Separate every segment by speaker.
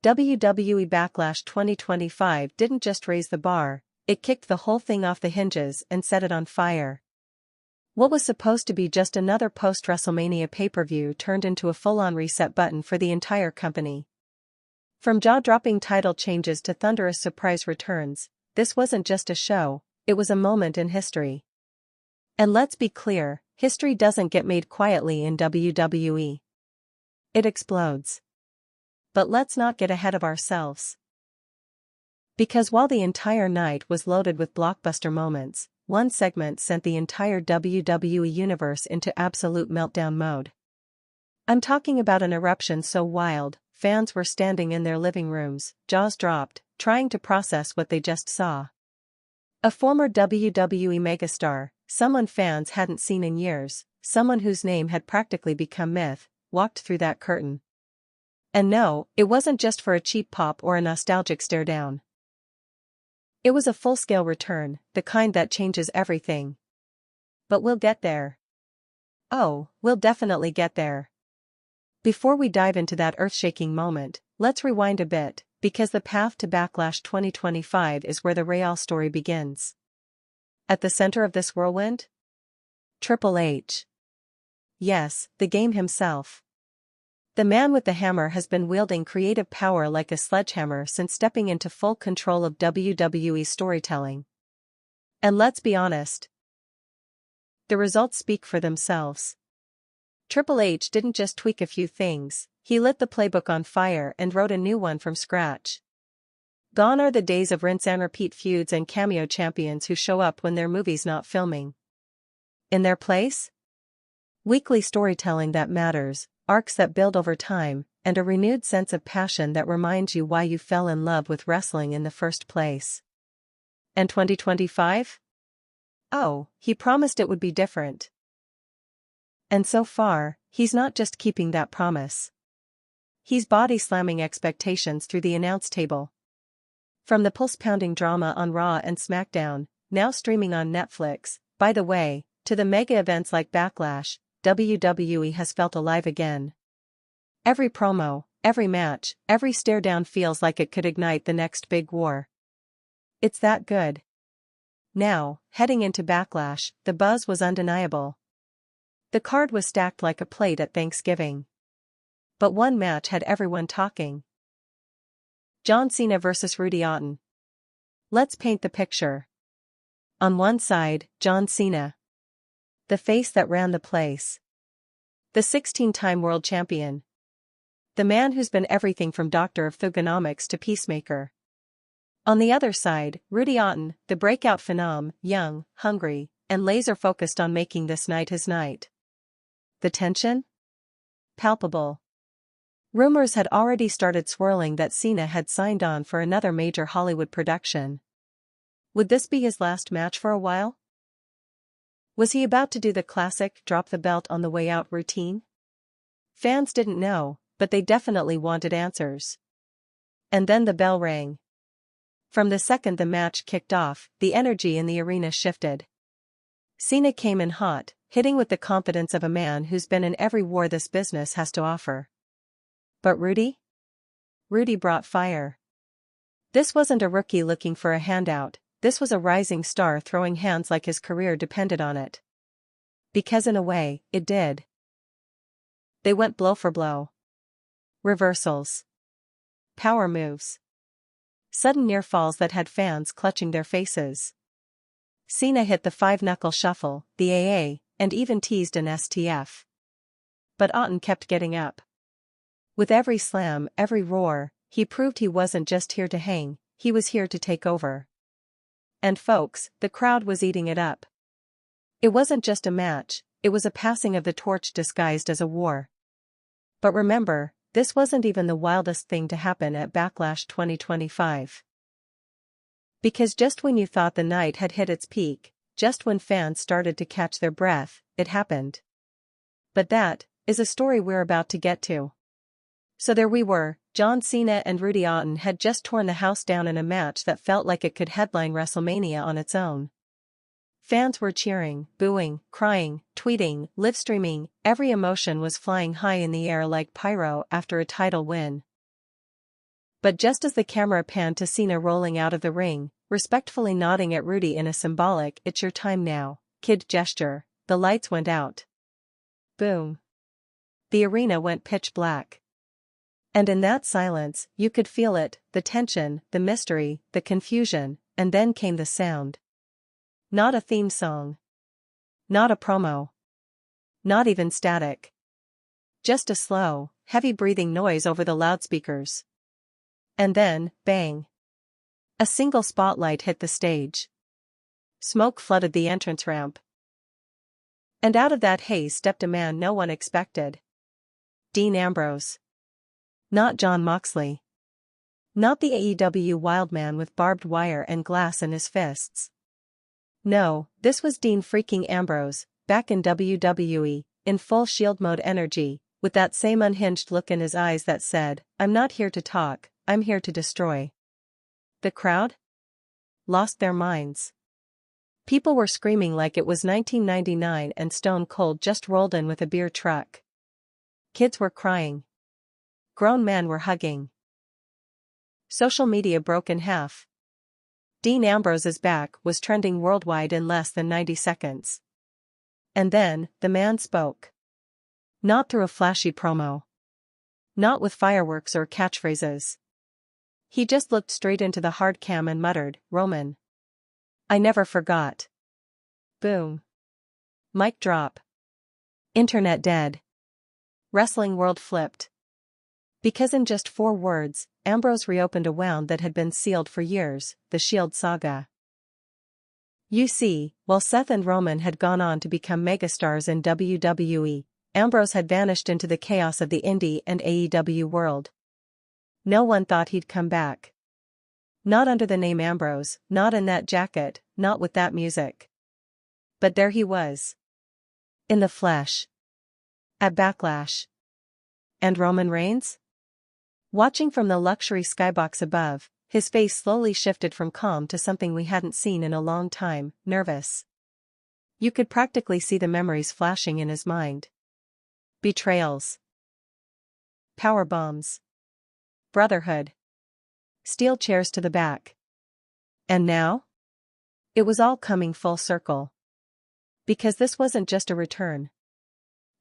Speaker 1: WWE Backlash 2025 didn't just raise the bar, it kicked the whole thing off the hinges and set it on fire. What was supposed to be just another post-WrestleMania pay-per-view turned into a full-on reset button for the entire company. From jaw-dropping title changes to thunderous surprise returns, this wasn't just a show, it was a moment in history. And let's be clear, history doesn't get made quietly in WWE. It explodes. But let's not get ahead of ourselves. Because while the entire night was loaded with blockbuster moments, one segment sent the entire WWE universe into absolute meltdown mode. I'm talking about an eruption so wild, fans were standing in their living rooms, jaws dropped, trying to process what they just saw. A former WWE megastar, someone fans hadn't seen in years, someone whose name had practically become myth, walked through that curtain. And no, it wasn't just for a cheap pop or a nostalgic stare down. It was a full-scale return, the kind that changes everything. But we'll get there. Oh, we'll definitely get there. Before we dive into that earth-shaking moment, let's rewind a bit, because the path to Backlash 2025 is where the Real story begins. At the center of this whirlwind? Triple H. Yes, the game himself. The man with the hammer has been wielding creative power like a sledgehammer since stepping into full control of WWE storytelling. And let's be honest. The results speak for themselves. Triple H didn't just tweak a few things, he lit the playbook on fire and wrote a new one from scratch. Gone are the days of rinse and repeat feuds and cameo champions who show up when their movie's not filming. In their place? Weekly storytelling that matters, arcs that build over time, and a renewed sense of passion that reminds you why you fell in love with wrestling in the first place. And 2025? Oh, he promised it would be different. And so far, he's not just keeping that promise. He's body-slamming expectations through the announce table. From the pulse-pounding drama on Raw and SmackDown, now streaming on Netflix, by the way, to the mega events like Backlash, WWE has felt alive again. Every promo, every match, every stare-down feels like it could ignite the next big war. It's that good. Now, heading into Backlash, the buzz was undeniable. The card was stacked like a plate at Thanksgiving. But one match had everyone talking. John Cena vs. Rudy Orton. Let's paint the picture. On one side, John Cena. The face that ran the place. The 16-time world champion. The man who's been everything from Doctor of Thugonomics to Peacemaker. On the other side, Rudy Orton, the breakout phenom, young, hungry, and laser-focused on making this night his night. The tension? Palpable. Rumors had already started swirling that Cena had signed on for another major Hollywood production. Would this be his last match for a while? Was he about to do the classic drop the belt on the way out routine? Fans didn't know, but they definitely wanted answers. And then the bell rang. From the second the match kicked off, the energy in the arena shifted. Cena came in hot, hitting with the confidence of a man who's been in every war this business has to offer. But Rudy? Rudy brought fire. This wasn't a rookie looking for a handout, this was a rising star throwing hands like his career depended on it. Because in a way, it did. They went blow for blow. Reversals. Power moves. Sudden near falls that had fans clutching their faces. Cena hit the five-knuckle shuffle, the AA, and even teased an STF. But Orton kept getting up. With every slam, every roar, he proved he wasn't just here to hang, he was here to take over. And folks, the crowd was eating it up. It wasn't just a match, it was a passing of the torch disguised as a war. But remember, this wasn't even the wildest thing to happen at Backlash 2025. Because just when you thought the night had hit its peak, just when fans started to catch their breath, it happened. But that is a story we're about to get to. So there we were, John Cena and Rudy Orton had just torn the house down in a match that felt like it could headline WrestleMania on its own. Fans were cheering, booing, crying, tweeting, live-streaming, every emotion was flying high in the air like pyro after a title win. But just as the camera panned to Cena rolling out of the ring, respectfully nodding at Rudy in a symbolic "it's your time now, kid" gesture, the lights went out. Boom. The arena went pitch black. And in that silence, you could feel it, the tension, the mystery, the confusion, and then came the sound. Not a theme song. Not a promo. Not even static. Just a slow, heavy-breathing noise over the loudspeakers. And then, bang. A single spotlight hit the stage. Smoke flooded the entrance ramp. And out of that haze stepped a man no one expected. Dean Ambrose. Not Jon Moxley. Not the AEW Wildman with barbed wire and glass in his fists. No, this was Dean freaking Ambrose, back in WWE, in full Shield mode energy, with that same unhinged look in his eyes that said, "I'm not here to talk, I'm here to destroy." The crowd? Lost their minds. People were screaming like it was 1999 and Stone Cold just rolled in with a beer truck. Kids were crying. Grown men were hugging. Social media broke in half. Dean Ambrose's back was trending worldwide in less than 90 seconds. And then, the man spoke. Not through a flashy promo. Not with fireworks or catchphrases. He just looked straight into the hard cam and muttered, "Roman. I never forgot." Boom. Mic drop. Internet dead. Wrestling world flipped. Because in just 4 words, Ambrose reopened a wound that had been sealed for years, the Shield saga. You see, while Seth and Roman had gone on to become megastars in WWE, Ambrose had vanished into the chaos of the indie and AEW world. No one thought he'd come back. Not under the name Ambrose, not in that jacket, not with that music. But there he was. In the flesh. At Backlash. And Roman Reigns? Watching from the luxury skybox above, his face slowly shifted from calm to something we hadn't seen in a long time, nervous. You could practically see the memories flashing in his mind. Betrayals. Power bombs. Brotherhood. Steel chairs to the back. And now? It was all coming full circle. Because this wasn't just a return.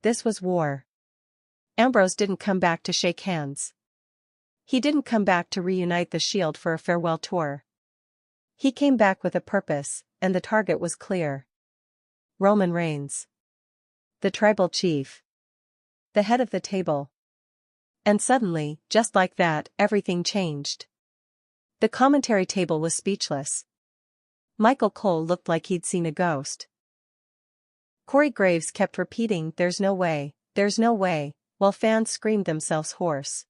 Speaker 1: This was war. Ambrose didn't come back to shake hands. He didn't come back to reunite the Shield for a farewell tour. He came back with a purpose, and the target was clear. Roman Reigns. The tribal chief. The head of the table. And suddenly, just like that, everything changed. The commentary table was speechless. Michael Cole looked like he'd seen a ghost. Corey Graves kept repeating, "There's no way, there's no way," while fans screamed themselves hoarse.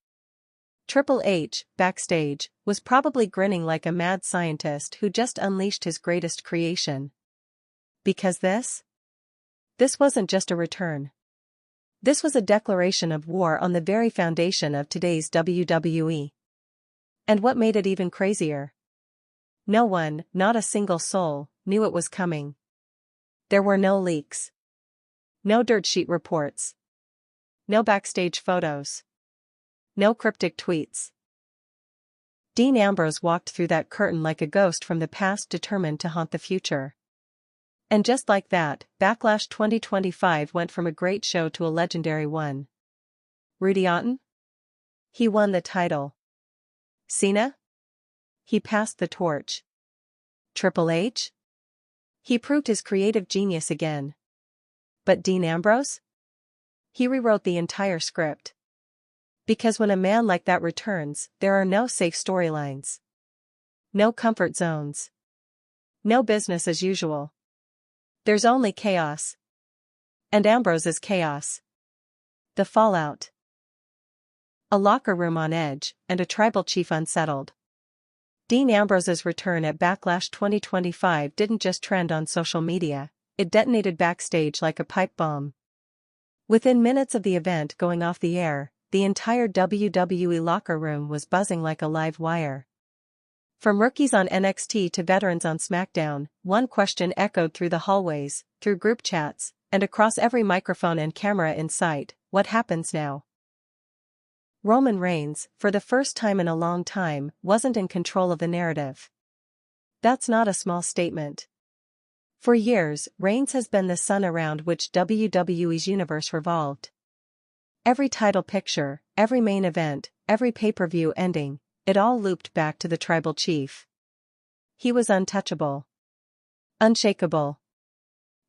Speaker 1: TripleH, backstage, was probably grinning like a mad scientist who just unleashed his greatest creation. Because this wasn't just a return. This was a declaration of war on the very foundation of today's WWE. And what made it even crazier? No one, not a single soul, knew it was coming. There were no leaks. No dirt sheet reports. No backstage photos. No cryptic tweets. Dean Ambrose walked through that curtain like a ghost from the past determined to haunt the future. And just like that, Backlash 2025 went from a great show to a legendary one. Rudy Orton? He won the title. Cena? He passed the torch. Triple H? He proved his creative genius again. But Dean Ambrose? He rewrote the entire script. Because when a man like that returns, there are no safe storylines. No comfort zones. No business as usual. There's only chaos. And Ambrose is chaos. The fallout. A locker room on edge, and a tribal chief unsettled. Dean Ambrose's return at Backlash 2025 didn't just trend on social media, it detonated backstage like a pipe bomb. Within minutes of the event going off the air, the entire WWE locker room was buzzing like a live wire. From rookies on NXT to veterans on SmackDown, one question echoed through the hallways, through group chats, and across every microphone and camera in sight: what happens now? Roman Reigns, for the first time in a long time, wasn't in control of the narrative. That's not a small statement. For years, Reigns has been the sun around which WWE's universe revolved. Every title picture, every main event, every pay-per-view ending, it all looped back to the tribal chief. He was untouchable. Unshakable.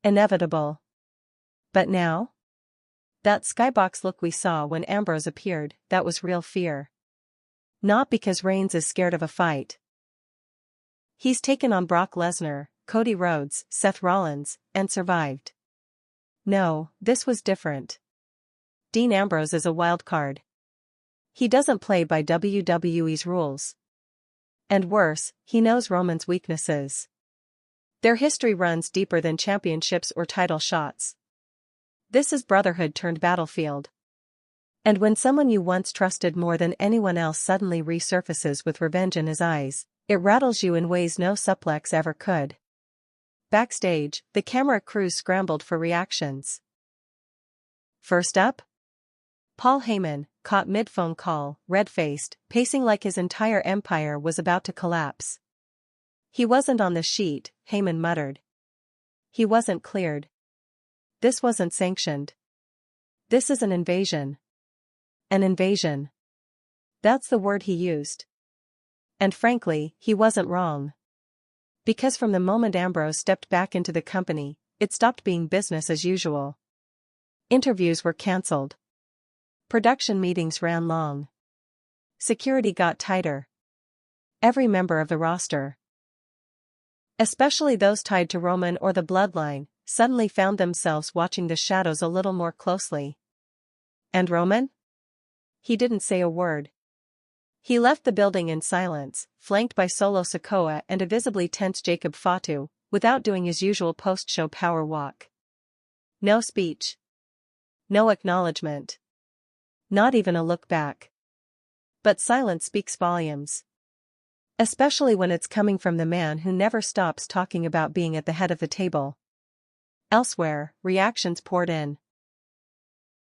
Speaker 1: Inevitable. But now? That skybox look we saw when Ambrose appeared, that was real fear. Not because Reigns is scared of a fight. He's taken on Brock Lesnar, Cody Rhodes, Seth Rollins, and survived. No, this was different. Dean Ambrose is a wild card. He doesn't play by WWE's rules. And worse, he knows Roman's weaknesses. Their history runs deeper than championships or title shots. This is brotherhood turned battlefield. And when someone you once trusted more than anyone else suddenly resurfaces with revenge in his eyes, it rattles you in ways no suplex ever could. Backstage, the camera crews scrambled for reactions. First up? Paul Heyman, caught mid-phone call, red-faced, pacing like his entire empire was about to collapse. He wasn't on the sheet, Heyman muttered. He wasn't cleared. This wasn't sanctioned. This is an invasion. An invasion. That's the word he used. And frankly, he wasn't wrong. Because from the moment Ambrose stepped back into the company, it stopped being business as usual. Interviews were cancelled. Production meetings ran long. Security got tighter. Every member of the roster, especially those tied to Roman or the bloodline, suddenly found themselves watching the shadows a little more closely. And Roman? He didn't say a word. He left the building in silence, flanked by Solo Sikoa and a visibly tense Jacob Fatu, without doing his usual post-show power walk. No speech. No acknowledgement. Not even a look back. But silence speaks volumes. Especially when it's coming from the man who never stops talking about being at the head of the table. Elsewhere, reactions poured in.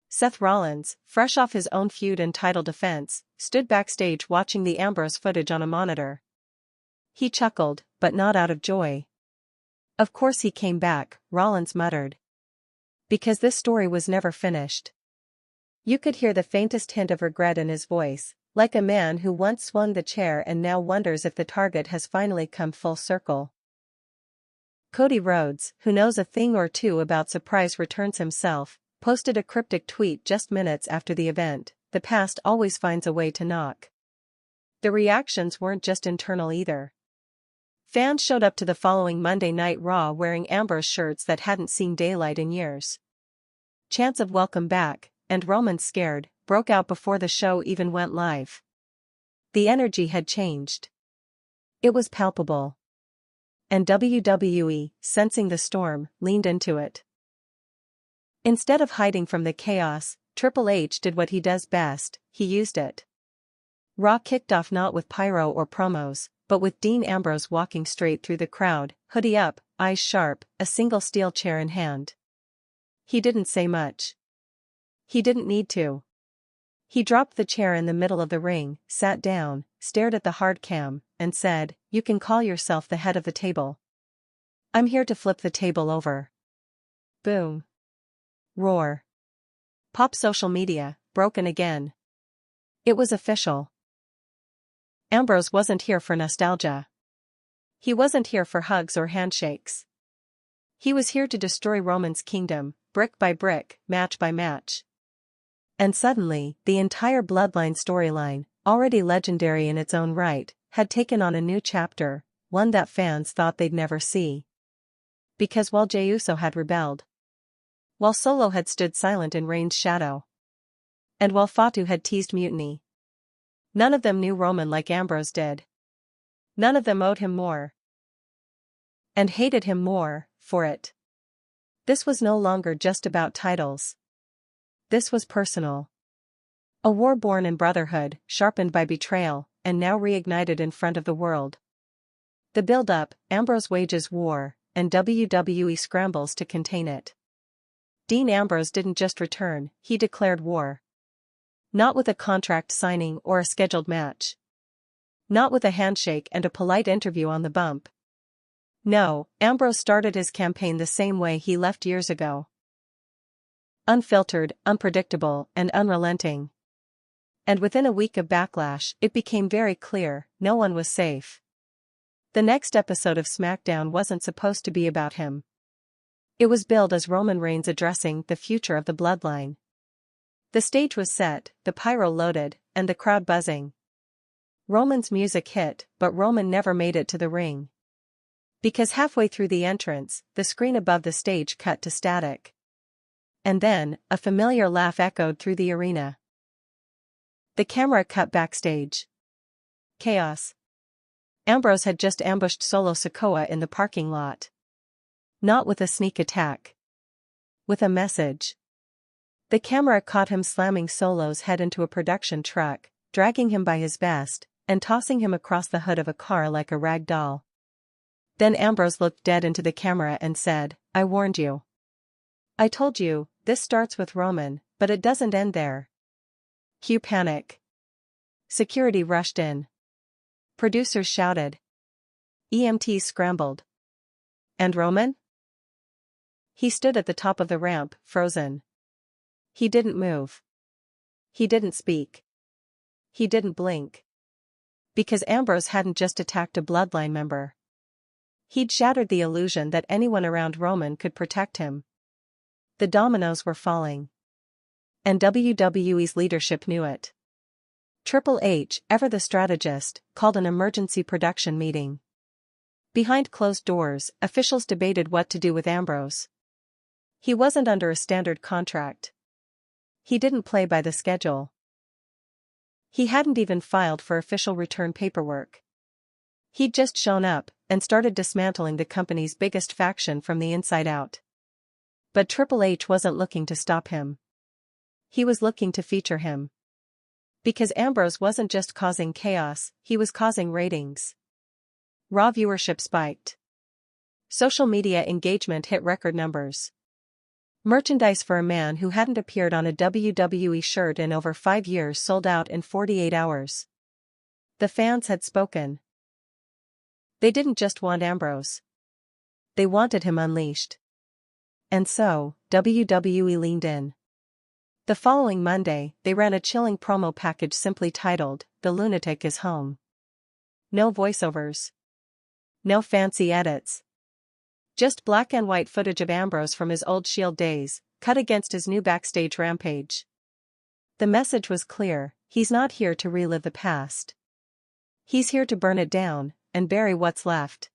Speaker 1: Seth Rollins, fresh off his own feud and title defense, stood backstage watching the Ambrose footage on a monitor. He chuckled, but not out of joy. Of course he came back, Rollins muttered. Because this story was never finished. You could hear the faintest hint of regret in his voice, like a man who once swung the chair and now wonders if the target has finally come full circle. Cody Rhodes, who knows a thing or two about surprise returns himself, posted a cryptic tweet just minutes after the event. The past always finds a way to knock. The reactions weren't just internal either. Fans showed up to the following Monday Night Raw wearing Ambrose shirts that hadn't seen daylight in years. Chants of welcome back, and Roman scared, broke out before the show even went live. The energy had changed. It was palpable. And WWE, sensing the storm, leaned into it. Instead of hiding from the chaos, TripleH did what he does best, he used it. Raw kicked off not with pyro or promos, but with Dean Ambrose walking straight through the crowd, hoodie up, eyes sharp, a single steel chair in hand. He didn't say much. He didn't need to. He dropped the chair in the middle of the ring, sat down, stared at the hard cam, and said, "You can call yourself the head of the table. I'm here to flip the table over." Boom. Roar. Pop social media, broken again. It was official. Ambrose wasn't here for nostalgia. He wasn't here for hugs or handshakes. He was here to destroy Roman's kingdom, brick by brick, match by match. And suddenly, the entire bloodline storyline, already legendary in its own right, had taken on a new chapter, one that fans thought they'd never see. Because while Jey Uso had rebelled, while Solo had stood silent in Reigns' shadow, and while Fatu had teased mutiny, none of them knew Roman like Ambrose did. None of them owed him more. And hated him more, for it. This was no longer just about titles. This was personal. A war born in brotherhood, sharpened by betrayal, and now reignited in front of the world. The build-up, Ambrose wages war, and WWE scrambles to contain it. Dean Ambrose didn't just return, he declared war. Not with a contract signing or a scheduled match. Not with a handshake and a polite interview on the bump. No, Ambrose started his campaign the same way he left years ago. Unfiltered, unpredictable, and unrelenting. And within a week of backlash, it became very clear, no one was safe. The next episode of SmackDown wasn't supposed to be about him. It was billed as Roman Reigns addressing the future of the bloodline. The stage was set, the pyro loaded, and the crowd buzzing. Roman's music hit, but Roman never made it to the ring. Because halfway through the entrance, the screen above the stage cut to static. And then, a familiar laugh echoed through the arena. The camera cut backstage. Chaos. Ambrose had just ambushed Solo Sikoa in the parking lot. Not with a sneak attack. With a message. The camera caught him slamming Solo's head into a production truck, dragging him by his vest, and tossing him across the hood of a car like a rag doll. Then Ambrose looked dead into the camera and said, "I warned you. I told you, this starts with Roman, but it doesn't end there." Cue panic. Security rushed in. Producers shouted. EMTs scrambled. And Roman? He stood at the top of the ramp, frozen. He didn't move. He didn't speak. He didn't blink. Because Ambrose hadn't just attacked a bloodline member. He'd shattered the illusion that anyone around Roman could protect him. The dominoes were falling. And WWE's leadership knew it. TripleH, ever the strategist, called an emergency production meeting. Behind closed doors, officials debated what to do with Ambrose. He wasn't under a standard contract. He didn't play by the schedule. He hadn't even filed for official return paperwork. He'd just shown up and started dismantling the company's biggest faction from the inside out. But TripleH wasn't looking to stop him. He was looking to feature him. Because Ambrose wasn't just causing chaos, he was causing ratings. Raw viewership spiked. Social media engagement hit record numbers. Merchandise for a man who hadn't appeared on a WWE shirt in over 5 years sold out in 48 hours. The fans had spoken. They didn't just want Ambrose. They wanted him unleashed. And so, WWE leaned in. The following Monday, they ran a chilling promo package simply titled, "The Lunatic is Home." No voiceovers. No fancy edits. Just black and white footage of Ambrose from his old Shield days, cut against his new backstage rampage. The message was clear, he's not here to relive the past. He's here to burn it down, and bury what's left.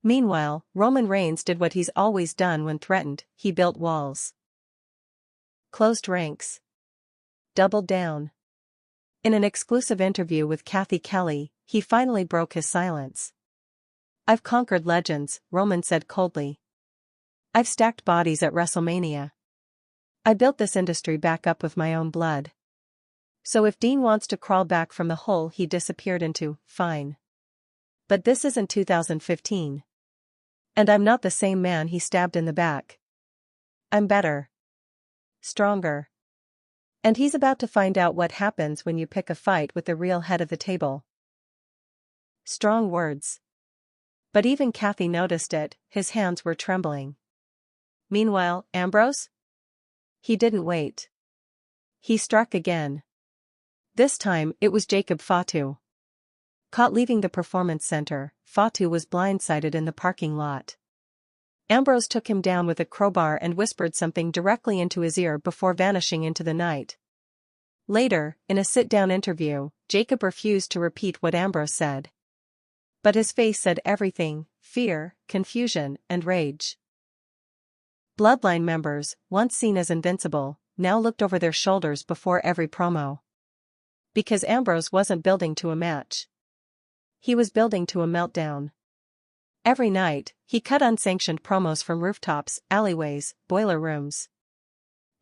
Speaker 1: Meanwhile, Roman Reigns did what he's always done when threatened, he built walls. Closed ranks. Doubled down. In an exclusive interview with Kathy Kelly, he finally broke his silence. "I've conquered legends," Roman said coldly. "I've stacked bodies at WrestleMania. I built this industry back up with my own blood. So if Dean wants to crawl back from the hole he disappeared into, fine. But this isn't 2015. And I'm not the same man he stabbed in the back. I'm better. Stronger. And he's about to find out what happens when you pick a fight with the real head of the table." Strong words. But even Kathy noticed it, his hands were trembling. Meanwhile, Ambrose? He didn't wait. He struck again. This time, it was Jacob Fatu. Caught leaving the performance center, Fatu was blindsided in the parking lot. Ambrose took him down with a crowbar and whispered something directly into his ear before vanishing into the night. Later, in a sit-down interview, Jacob refused to repeat what Ambrose said. But his face said everything: fear, confusion, and rage. Bloodline members, once seen as invincible, now looked over their shoulders before every promo. Because Ambrose wasn't building to a match. He was building to a meltdown. Every night, he cut unsanctioned promos from rooftops, alleyways, boiler rooms.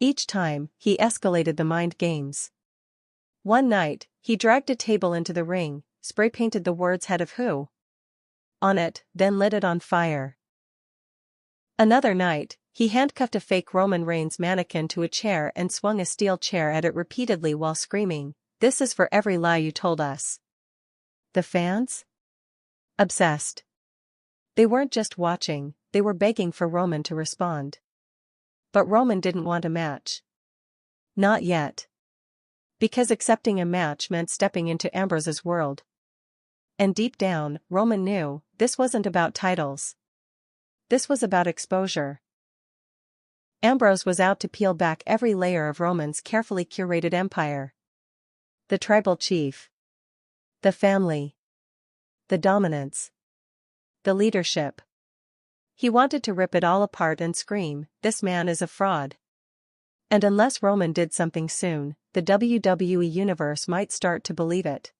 Speaker 1: Each time, he escalated the mind games. One night, he dragged a table into the ring, spray-painted the words "Head of Who" on it, then lit it on fire. Another night, He handcuffed a fake Roman Reigns mannequin to a chair and swung a steel chair at it repeatedly while screaming, "This is for every lie you told us." The fans? Obsessed. They weren't just watching, they were begging for Roman to respond. But Roman didn't want a match. Not yet. Because accepting a match meant stepping into Ambrose's world. And deep down, Roman knew, this wasn't about titles. This was about exposure. Ambrose was out to peel back every layer of Roman's carefully curated empire. The tribal chief. The family. The dominance. The leadership. He wanted to rip it all apart and scream, "This man is a fraud." And unless Roman did something soon, the WWE Universe might start to believe it.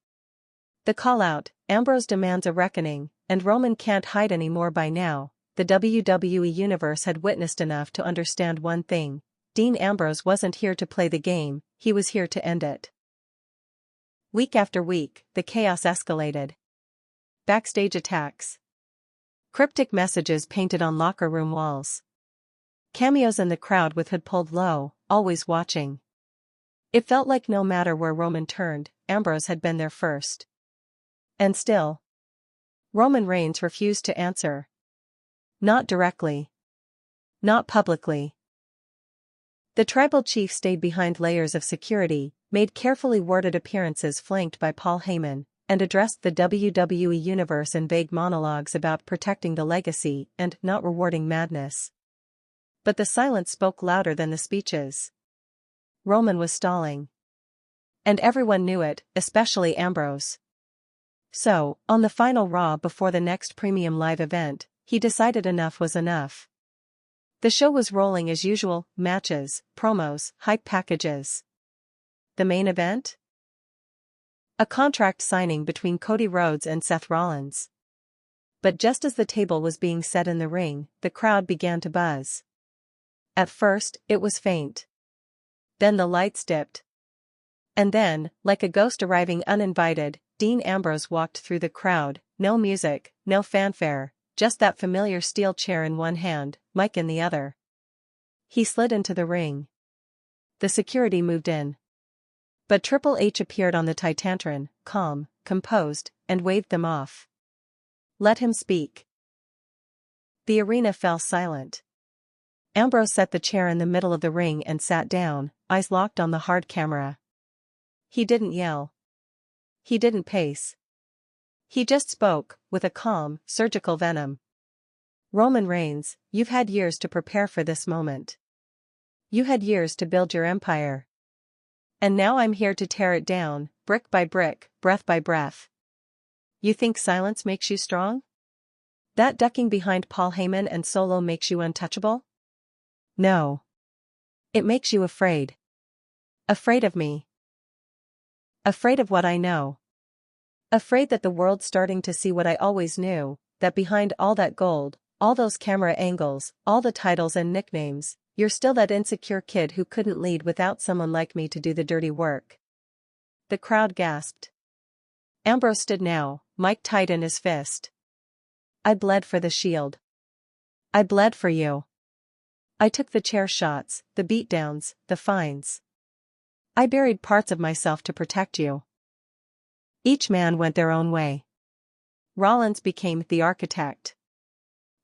Speaker 1: The call-out, "Ambrose demands a reckoning," and "Roman can't hide anymore." By now, the WWE Universe had witnessed enough to understand one thing: Dean Ambrose wasn't here to play the game, he was here to end it. Week after week, the chaos escalated. Backstage attacks. Cryptic messages painted on locker room walls. Cameos in the crowd with hood pulled low, always watching. It felt like no matter where Roman turned, Ambrose had been there first. And still, Roman Reigns refused to answer. Not directly. Not publicly. The tribal chief stayed behind layers of security, made carefully worded appearances flanked by Paul Heyman, and addressed the WWE Universe in vague monologues about protecting the legacy and not rewarding madness. But the silence spoke louder than the speeches. Roman was stalling. And everyone knew it, especially Ambrose. So, on the final Raw before the next premium live event, he decided enough was enough. The show was rolling as usual: matches, promos, hype packages. The main event? A contract signing between Cody Rhodes and Seth Rollins. But just as the table was being set in the ring, the crowd began to buzz. At first, it was faint. Then the lights dipped. And then, like a ghost arriving uninvited, Dean Ambrose walked through the crowd, no music, no fanfare, just that familiar steel chair in one hand, mic in the other. He slid into the ring. The security moved in. But TripleH appeared on the Titantron, calm, composed, and waved them off. Let him speak. The arena fell silent. Ambrose set the chair in the middle of the ring and sat down, eyes locked on the hard camera. He didn't yell. He didn't pace. He just spoke, with a calm, surgical venom. "Roman Reigns, you've had years to prepare for this moment. You had years to build your empire. And now I'm here to tear it down, brick by brick, breath by breath. You think silence makes you strong? That ducking behind Paul Heyman and Solo makes you untouchable? No. It makes you afraid. Afraid of me. Afraid of what I know. Afraid that the world's starting to see what I always knew, that behind all that gold, all those camera angles, all the titles and nicknames, you're still that insecure kid who couldn't lead without someone like me to do the dirty work." The crowd gasped. Ambrose stood now, mic tight in his fist. "I bled for the Shield. I bled for you. I took the chair shots, the beatdowns, the fines. I buried parts of myself to protect you." Each man went their own way. Rollins became the architect.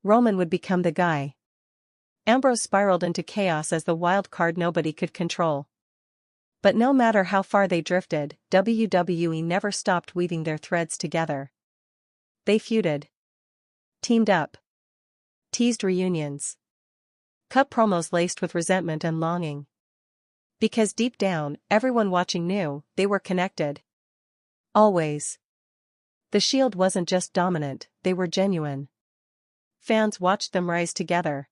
Speaker 1: Roman would become the guy. Ambrose spiraled into chaos as the wild card nobody could control. But no matter how far they drifted, WWE never stopped weaving their threads together. They feuded. Teamed up. Teased reunions. Cut promos laced with resentment and longing. Because deep down, everyone watching knew, they were connected. Always. The Shield wasn't just dominant, they were genuine. Fans watched them rise together.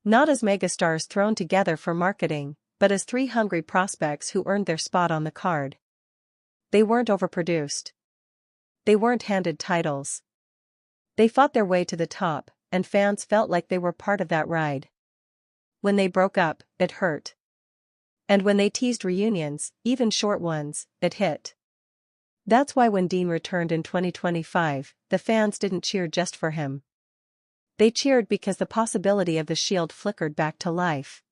Speaker 1: Not as megastars thrown together for marketing, but as three hungry prospects who earned their spot on the card. They weren't overproduced. They weren't handed titles. They fought their way to the top, and fans felt like they were part of that ride. When they broke up, it hurt. And when they teased reunions, even short ones, it hit. That's why when Dean returned in 2025, the fans didn't cheer just for him. They cheered because the possibility of the Shield flickered back to life.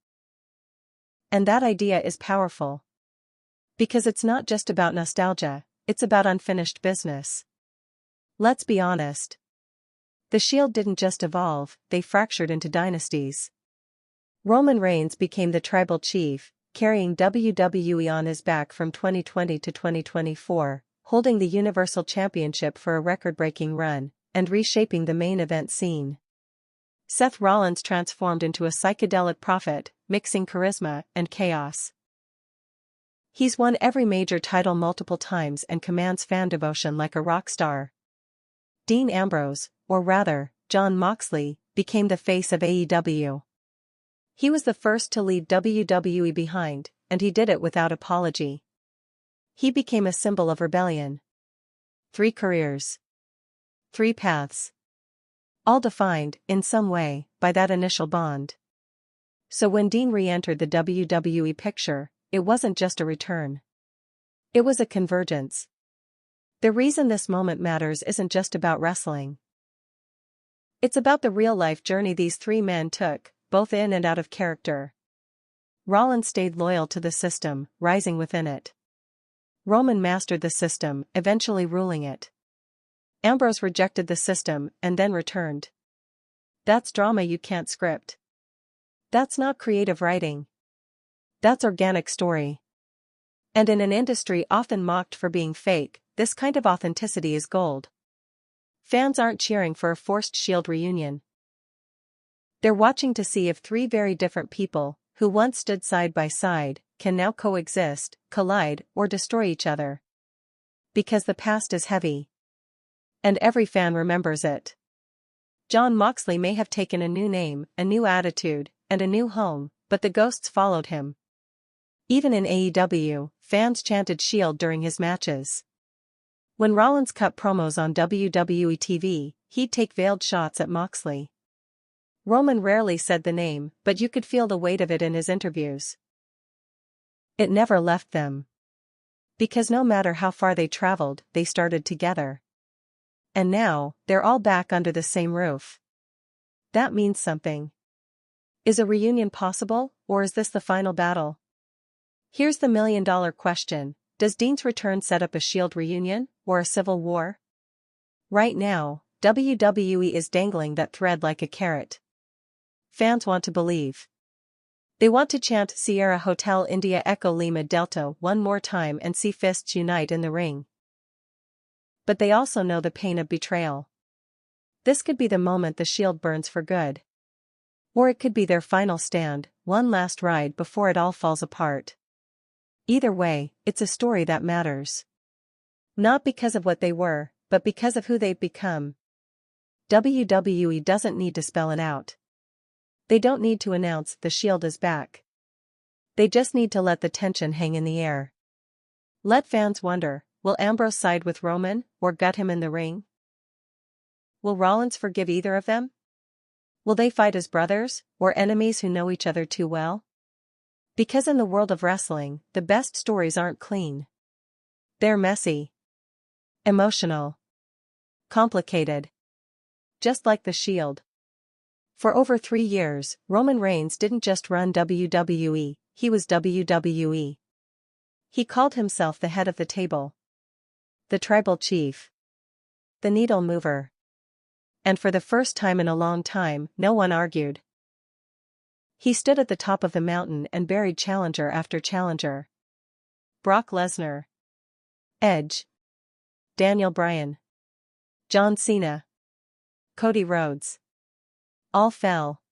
Speaker 1: And that idea is powerful. Because it's not just about nostalgia, it's about unfinished business. Let's be honest. The Shield didn't just evolve, they fractured into dynasties. Roman Reigns became the tribal chief, carrying WWE on his back from 2020 to 2024, holding the Universal Championship for a record-breaking run, and reshaping the main event scene. Seth Rollins transformed into a psychedelic prophet, mixing charisma and chaos. He's won every major title multiple times and commands fan devotion like a rock star. Dean Ambrose, or rather, Jon Moxley, became the face of AEW. He was the first to leave WWE behind, and he did it without apology. He became a symbol of rebellion. 3 careers. 3 paths. All defined, in some way, by that initial bond. So when Dean re-entered the WWE picture, it wasn't just a return. It was a convergence. The reason this moment matters isn't just about wrestling. It's about the real-life journey these 3 men took, both in and out of character. Rollins stayed loyal to the system, rising within it. Roman mastered the system, eventually ruling it. Ambrose rejected the system, and then returned. That's drama you can't script. That's not creative writing. That's organic story. And in an industry often mocked for being fake, this kind of authenticity is gold. Fans aren't cheering for a forced Shield reunion. They're watching to see if 3 very different people, who once stood side by side, can now coexist, collide, or destroy each other. Because the past is heavy. And every fan remembers it. Jon Moxley may have taken a new name, a new attitude, and a new home, but the ghosts followed him. Even in AEW, fans chanted Shield during his matches. When Rollins cut promos on WWE TV, he'd take veiled shots at Moxley. Roman rarely said the name, but you could feel the weight of it in his interviews. It never left them. Because no matter how far they traveled, they started together. And now, they're all back under the same roof. That means something. Is a reunion possible, or is this the final battle? Here's the million-dollar question: does Dean's return set up a Shield reunion, or a civil war? Right now, WWE is dangling that thread like a carrot. Fans want to believe. They want to chant Sierra Hotel India Echo Lima Delta one more time and see fists unite in the ring. But they also know the pain of betrayal. This could be the moment the Shield burns for good. Or it could be their final stand, one last ride before it all falls apart. Either way, it's a story that matters. Not because of what they were, but because of who they've become. WWE doesn't need to spell it out. They don't need to announce the Shield is back. They just need to let the tension hang in the air. Let fans wonder, will Ambrose side with Roman, or gut him in the ring? Will Rollins forgive either of them? Will they fight as brothers, or enemies who know each other too well? Because in the world of wrestling, the best stories aren't clean. They're messy. Emotional. Complicated. Just like the Shield. For over 3 years, Roman Reigns didn't just run WWE, he was WWE. He called himself the head of the table. The tribal chief. The needle mover. And for the first time in a long time, no one argued. He stood at the top of the mountain and buried challenger after challenger. Brock Lesnar. Edge. Daniel Bryan. John Cena. Cody Rhodes. All fell.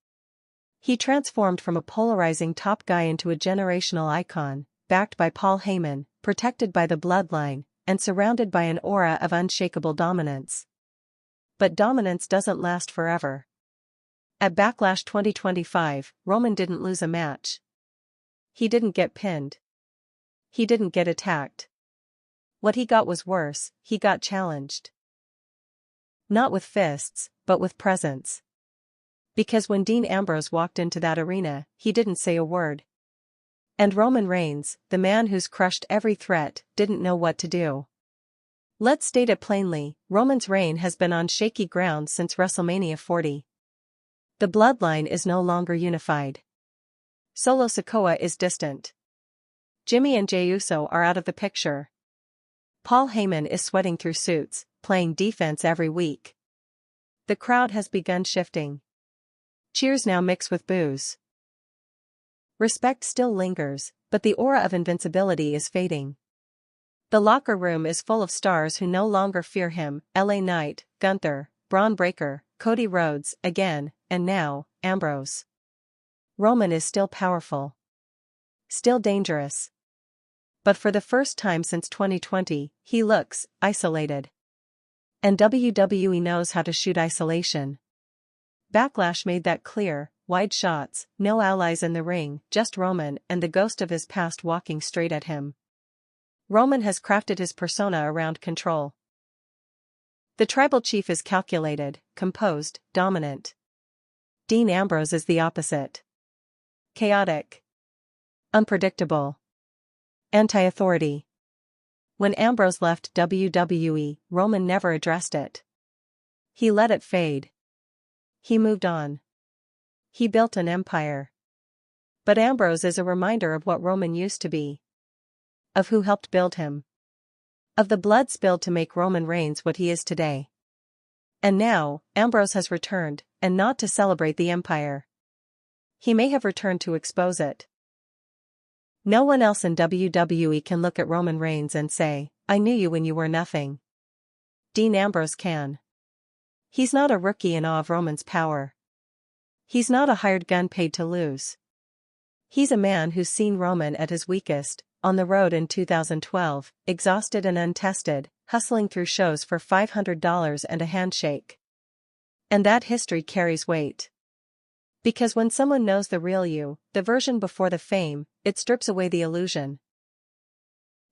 Speaker 1: He transformed from a polarizing top guy into a generational icon, backed by Paul Heyman, protected by the bloodline, and surrounded by an aura of unshakable dominance. But dominance doesn't last forever. At Backlash 2025, Roman didn't lose a match. He didn't get pinned. He didn't get attacked. What he got was worse, he got challenged. Not with fists, but with presence. Because when Dean Ambrose walked into that arena, he didn't say a word. And Roman Reigns, the man who's crushed every threat, didn't know what to do. Let's state it plainly, Roman's reign has been on shaky ground since WrestleMania 40. The bloodline is no longer unified. Solo Sikoa is distant. Jimmy and Jey Uso are out of the picture. Paul Heyman is sweating through suits, playing defense every week. The crowd has begun shifting. Cheers now mix with boos. Respect still lingers, but the aura of invincibility is fading. The locker room is full of stars who no longer fear him: LA Knight, Gunther, Bron Breakker, Cody Rhodes, again, and now, Ambrose. Roman is still powerful. Still dangerous. But for the first time since 2020, he looks isolated. And WWE knows how to shoot isolation. Backlash made that clear: wide shots, no allies in the ring, just Roman and the ghost of his past walking straight at him. Roman has crafted his persona around control. The tribal chief is calculated, composed, dominant. Dean Ambrose is the opposite. Chaotic. Unpredictable. Anti-authority. When Ambrose left WWE, Roman never addressed it. He let it fade. He moved on. He built an empire. But Ambrose is a reminder of what Roman used to be. Of who helped build him. Of the blood spilled to make Roman Reigns what he is today. And now, Ambrose has returned, and not to celebrate the empire. He may have returned to expose it. No one else in WWE can look at Roman Reigns and say, "I knew you when you were nothing." Dean Ambrose can. He's not a rookie in awe of Roman's power. He's not a hired gun paid to lose. He's a man who's seen Roman at his weakest, on the road in 2012, exhausted and untested, hustling through shows for $500 and a handshake. And that history carries weight. Because when someone knows the real you, the version before the fame, it strips away the illusion.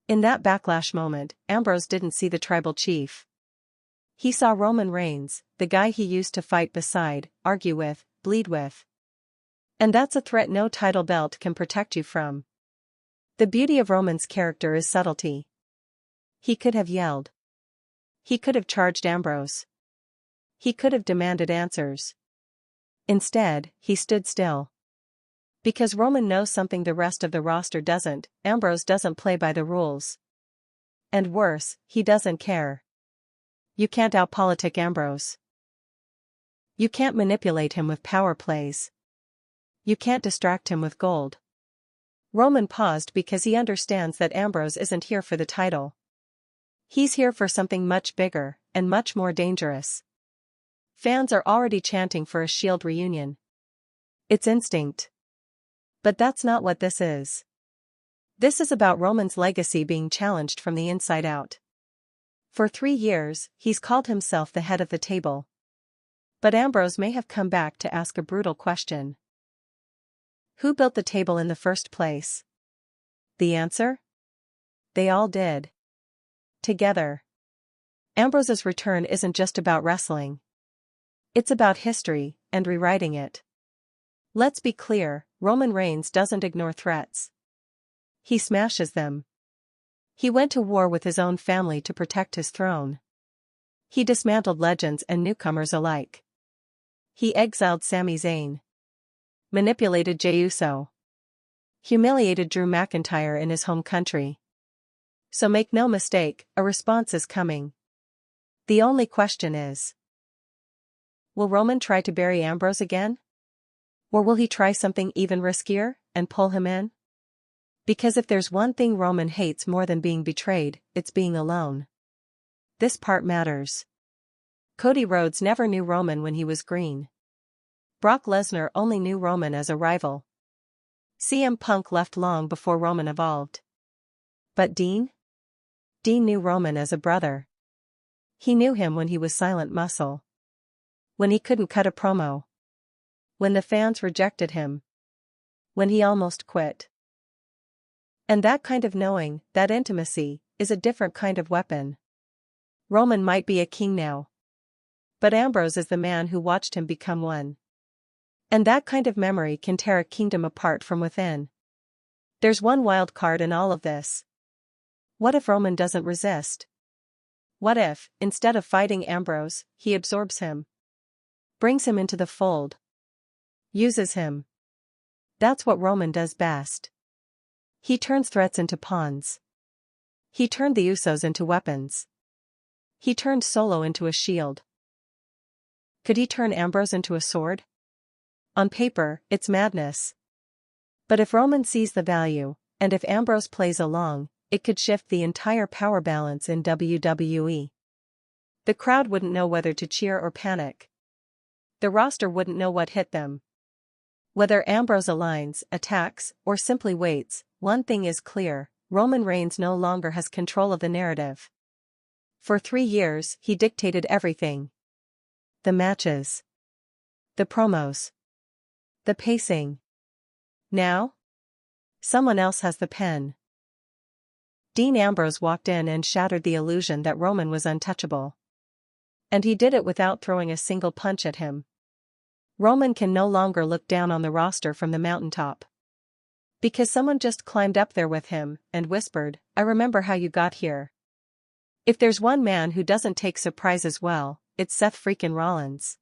Speaker 1: In that backlash moment, Ambrose didn't see the tribal chief. He saw Roman Reigns, the guy he used to fight beside, argue with, bleed with. And that's a threat no title belt can protect you from. The beauty of Roman's character is subtlety. He could have yelled. He could have charged Ambrose. He could have demanded answers. Instead, he stood still. Because Roman knows something the rest of the roster doesn't: Ambrose doesn't play by the rules. And worse, he doesn't care. You can't outpolitic Ambrose. You can't manipulate him with power plays. You can't distract him with gold. Roman paused because he understands that Ambrose isn't here for the title. He's here for something much bigger, and much more dangerous. Fans are already chanting for a Shield reunion. It's instinct. But that's not what this is. This is about Roman's legacy being challenged from the inside out. For 3 years, he's called himself the head of the table. But Ambrose may have come back to ask a brutal question. Who built the table in the first place? The answer? They all did. Together. Ambrose's return isn't just about wrestling. It's about history, and rewriting it. Let's be clear, Roman Reigns doesn't ignore threats. He smashes them. He went to war with his own family to protect his throne. He dismantled legends and newcomers alike. He exiled Sami Zayn. Manipulated Jey Uso. Humiliated Drew McIntyre in his home country. So make no mistake, a response is coming. The only question is: will Roman try to bury Ambrose again? Or will he try something even riskier, and pull him in? Because if there's one thing Roman hates more than being betrayed, it's being alone. This part matters. Cody Rhodes never knew Roman when he was green. Brock Lesnar only knew Roman as a rival. CM Punk left long before Roman evolved. But Dean? Dean knew Roman as a brother. He knew him when he was silent muscle. When he couldn't cut a promo. When the fans rejected him. When he almost quit. And that kind of knowing, that intimacy, is a different kind of weapon. Roman might be a king now. But Ambrose is the man who watched him become one. And that kind of memory can tear a kingdom apart from within. There's one wild card in all of this. What if Roman doesn't resist? What if, instead of fighting Ambrose, he absorbs him? Brings him into the fold. Uses him. That's what Roman does best. He turns threats into pawns. He turned the Usos into weapons. He turned Solo into a shield. Could he turn Ambrose into a sword? On paper, it's madness. But if Roman sees the value, and if Ambrose plays along, it could shift the entire power balance in WWE. The crowd wouldn't know whether to cheer or panic. The roster wouldn't know what hit them. Whether Ambrose aligns, attacks, or simply waits, one thing is clear: Roman Reigns no longer has control of the narrative. For 3 years, he dictated everything. The matches. The promos. The pacing. Now? Someone else has the pen. Dean Ambrose walked in and shattered the illusion that Roman was untouchable. And he did it without throwing a single punch at him. Roman can no longer look down on the roster from the mountaintop. Because someone just climbed up there with him and whispered, "I remember how you got here." If there's one man who doesn't take surprises well, it's Seth freaking Rollins.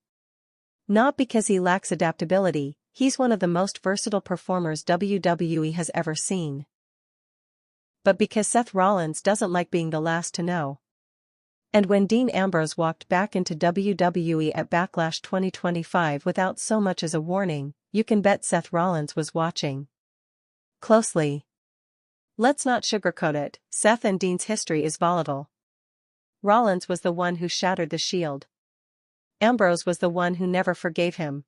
Speaker 1: Not because he lacks adaptability, he's one of the most versatile performers WWE has ever seen. But because Seth Rollins doesn't like being the last to know. And when Dean Ambrose walked back into WWE at Backlash 2025 without so much as a warning, you can bet Seth Rollins was watching closely. Let's not sugarcoat it, Seth and Dean's history is volatile. Rollins was the one who shattered the Shield. Ambrose was the one who never forgave him.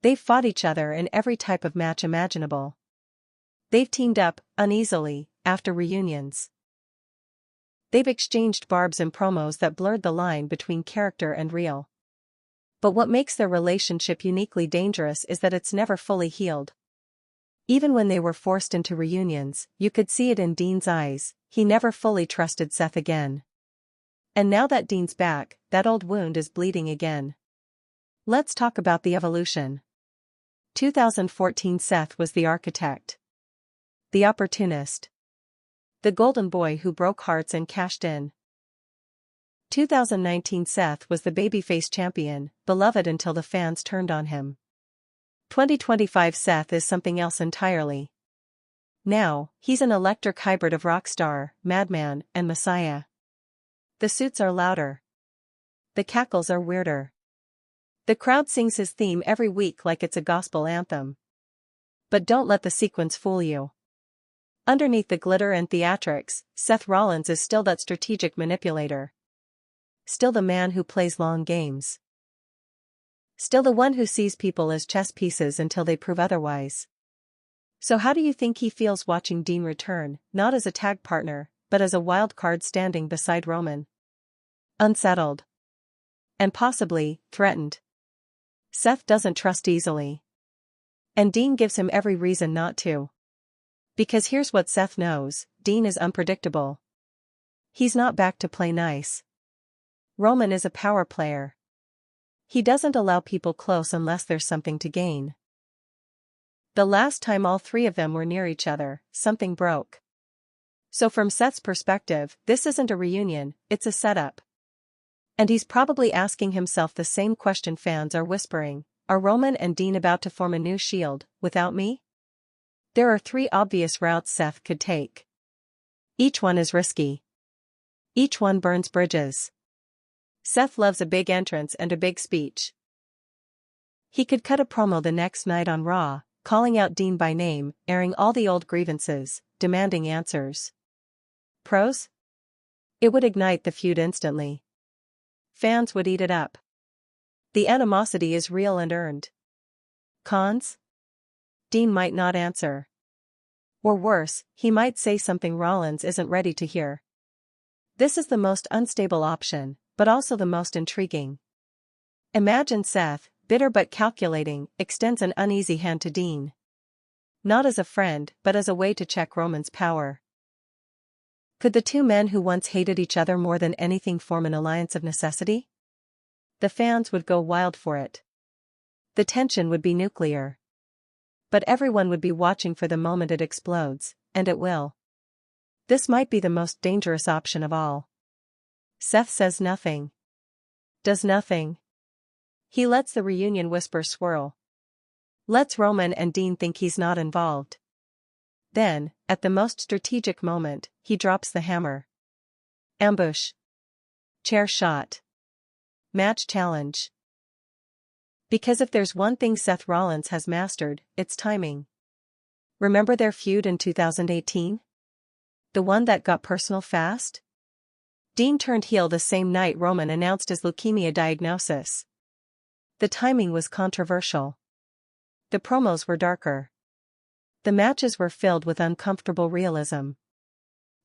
Speaker 1: They've fought each other in every type of match imaginable. They've teamed up, uneasily, after reunions. They've exchanged barbs and promos that blurred the line between character and real. But what makes their relationship uniquely dangerous is that it's never fully healed. Even when they were forced into reunions, you could see it in Dean's eyes: he never fully trusted Seth again. And now that Dean's back, that old wound is bleeding again. Let's talk about the evolution. 2014 Seth was the architect. The opportunist. The golden boy who broke hearts and cashed in. 2019 Seth was the babyface champion, beloved until the fans turned on him. 2025 Seth is something else entirely. Now, he's an electric hybrid of rock star, madman, and messiah. The suits are louder. The cackles are weirder. The crowd sings his theme every week like it's a gospel anthem. But don't let the sequence fool you. Underneath the glitter and theatrics, Seth Rollins is still that strategic manipulator. Still the man who plays long games. Still the one who sees people as chess pieces until they prove otherwise. So how do you think he feels watching Dean return, not as a tag partner, but as a wild card standing beside Roman? Unsettled. And possibly, threatened. Seth doesn't trust easily. And Dean gives him every reason not to. Because here's what Seth knows: Dean is unpredictable. He's not back to play nice. Roman is a power player. He doesn't allow people close unless there's something to gain. The last time all three of them were near each other, something broke. So from Seth's perspective, this isn't a reunion, it's a setup. And he's probably asking himself the same question fans are whispering: are Roman and Dean about to form a new Shield, without me? There are 3 obvious routes Seth could take. Each one is risky. Each one burns bridges. Seth loves a big entrance and a big speech. He could cut a promo the next night on Raw, calling out Dean by name, airing all the old grievances, demanding answers. Pros? It would ignite the feud instantly. Fans would eat it up. The animosity is real and earned. Cons? Dean might not answer. Or worse, he might say something Rollins isn't ready to hear. This is the most unstable option, but also the most intriguing. Imagine Seth, bitter but calculating, extends an uneasy hand to Dean. Not as a friend, but as a way to check Roman's power. Could the two men who once hated each other more than anything form an alliance of necessity? The fans would go wild for it. The tension would be nuclear. But everyone would be watching for the moment it explodes, and it will. This might be the most dangerous option of all. Seth says nothing. Does nothing. He lets the reunion whisper swirl. Lets Roman and Dean think he's not involved. Then, at the most strategic moment, he drops the hammer. Ambush. Chair shot. Match challenge. Because if there's one thing Seth Rollins has mastered, it's timing. Remember their feud in 2018? The one that got personal fast? Dean turned heel the same night Roman announced his leukemia diagnosis. The timing was controversial. The promos were darker. The matches were filled with uncomfortable realism.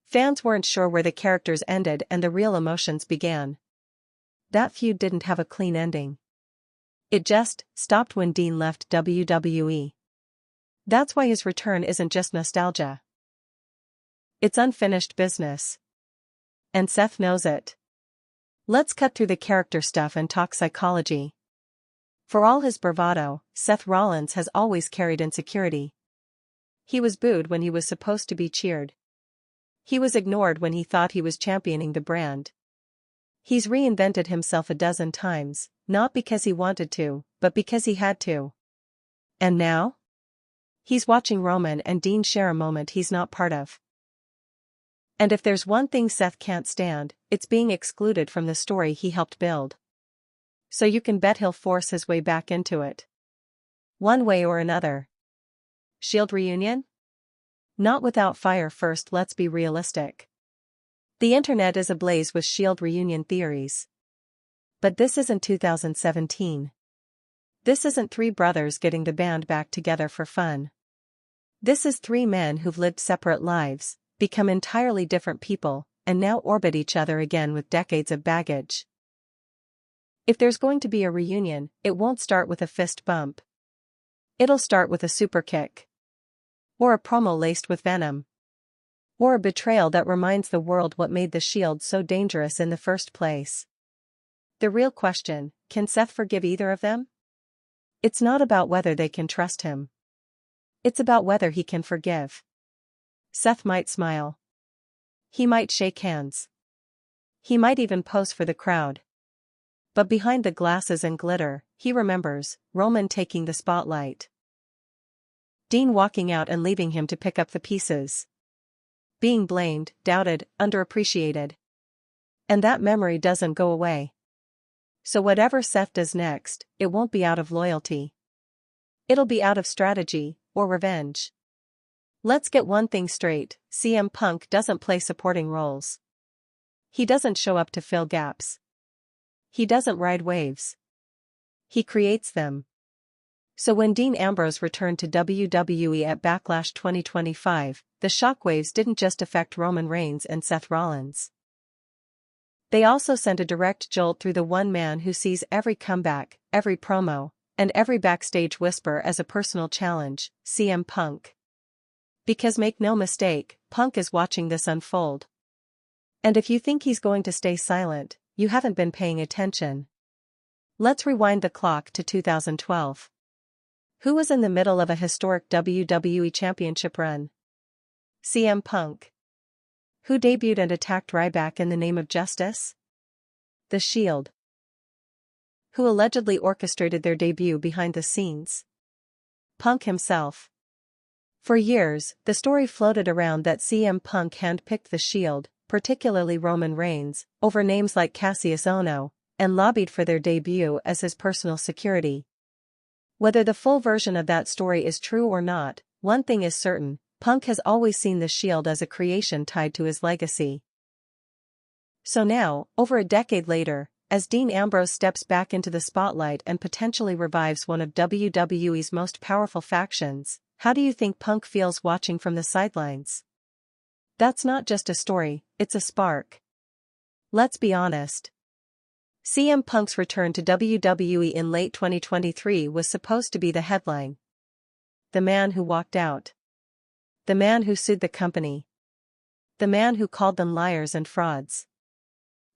Speaker 1: Fans weren't sure where the characters ended and the real emotions began. That feud didn't have a clean ending. It just stopped when Dean left WWE. That's why his return isn't just nostalgia. It's unfinished business. And Seth knows it. Let's cut through the character stuff and talk psychology. For all his bravado, Seth Rollins has always carried insecurity. He was booed when he was supposed to be cheered. He was ignored when he thought he was championing the brand. He's reinvented himself a dozen times, not because he wanted to, but because he had to. And now? He's watching Roman and Dean share a moment he's not part of. And if there's one thing Seth can't stand, it's being excluded from the story he helped build. So you can bet he'll force his way back into it. One way or another. Shield reunion? Not without fire. First, let's be realistic. The internet is ablaze with Shield reunion theories. But this isn't 2017. This isn't three brothers getting the band back together for fun. This is three men who've lived separate lives, become entirely different people, and now orbit each other again with decades of baggage. If there's going to be a reunion, it won't start with a fist bump. It'll start with a super kick. Or a promo laced with venom. Or a betrayal that reminds the world what made the Shield so dangerous in the first place. The real question, can Seth forgive either of them? It's not about whether they can trust him. It's about whether he can forgive. Seth might smile. He might shake hands. He might even pose for the crowd. But behind the glasses and glitter, he remembers Roman taking the spotlight. Dean walking out and leaving him to pick up the pieces. Being blamed, doubted, underappreciated. And that memory doesn't go away. So whatever Seth does next, it won't be out of loyalty. It'll be out of strategy, or revenge. Let's get one thing straight, CM Punk doesn't play supporting roles. He doesn't show up to fill gaps. He doesn't ride waves. He creates them. So when Dean Ambrose returned to WWE at Backlash 2025, the shockwaves didn't just affect Roman Reigns and Seth Rollins. They also sent a direct jolt through the one man who sees every comeback, every promo, and every backstage whisper as a personal challenge, CM Punk. Because make no mistake, Punk is watching this unfold. And if you think he's going to stay silent, you haven't been paying attention. Let's rewind the clock to 2012. Who was in the middle of a historic WWE Championship run? CM Punk. Who debuted and attacked Ryback in the name of justice? The Shield. Who allegedly orchestrated their debut behind the scenes? Punk himself. For years, the story floated around that CM Punk handpicked the Shield, particularly Roman Reigns, over names like Cassius Ohno, and lobbied for their debut as his personal security. Whether the full version of that story is true or not, one thing is certain, Punk has always seen the Shield as a creation tied to his legacy. So now, over a decade later, as Dean Ambrose steps back into the spotlight and potentially revives one of WWE's most powerful factions, how do you think Punk feels watching from the sidelines? That's not just a story, it's a spark. Let's be honest. CM Punk's return to WWE in late 2023 was supposed to be the headline. The man who walked out. The man who sued the company. The man who called them liars and frauds.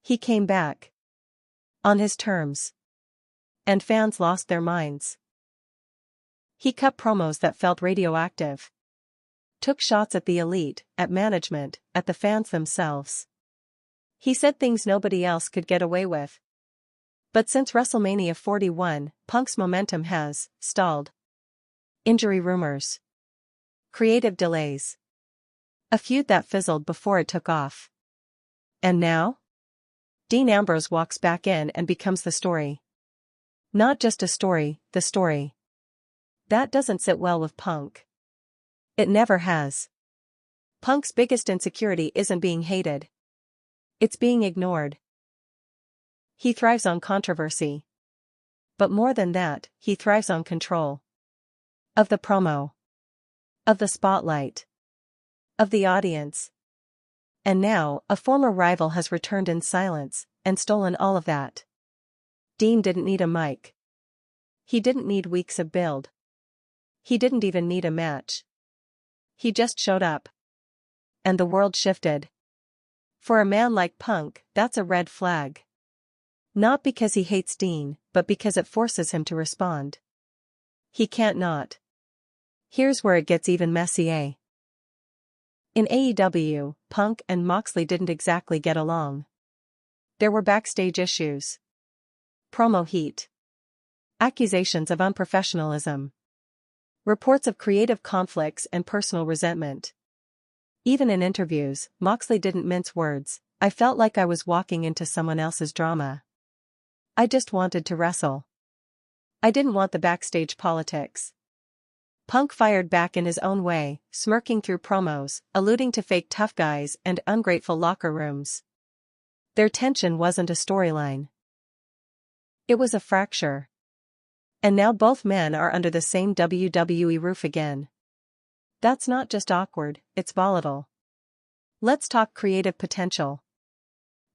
Speaker 1: He came back. On his terms. And fans lost their minds. He cut promos that felt radioactive. Took shots at the elite, at management, at the fans themselves. He said things nobody else could get away with. But since WrestleMania 41, Punk's momentum has stalled. Injury rumors. Creative delays. A feud that fizzled before it took off. And now? Dean Ambrose walks back in and becomes the story. Not just a story, the story. That doesn't sit well with Punk. It never has. Punk's biggest insecurity isn't being hated. It's being ignored. He thrives on controversy. But more than that, he thrives on control. Of the promo. Of the spotlight. Of the audience. And now, a former rival has returned in silence, and stolen all of that. Dean didn't need a mic. He didn't need weeks of build. He didn't even need a match. He just showed up. And the world shifted. For a man like Punk, that's a red flag. Not because he hates Dean, but because it forces him to respond. He can't not. Here's where it gets even messier. In AEW, Punk and Moxley didn't exactly get along. There were backstage issues. Promo heat. Accusations of unprofessionalism. Reports of creative conflicts and personal resentment. Even in interviews, Moxley didn't mince words. I felt like I was walking into someone else's drama. I just wanted to wrestle. I didn't want the backstage politics. Punk fired back in his own way, smirking through promos, alluding to fake tough guys and ungrateful locker rooms. Their tension wasn't a storyline. It was a fracture. And now both men are under the same WWE roof again. That's not just awkward, it's volatile. Let's talk creative potential.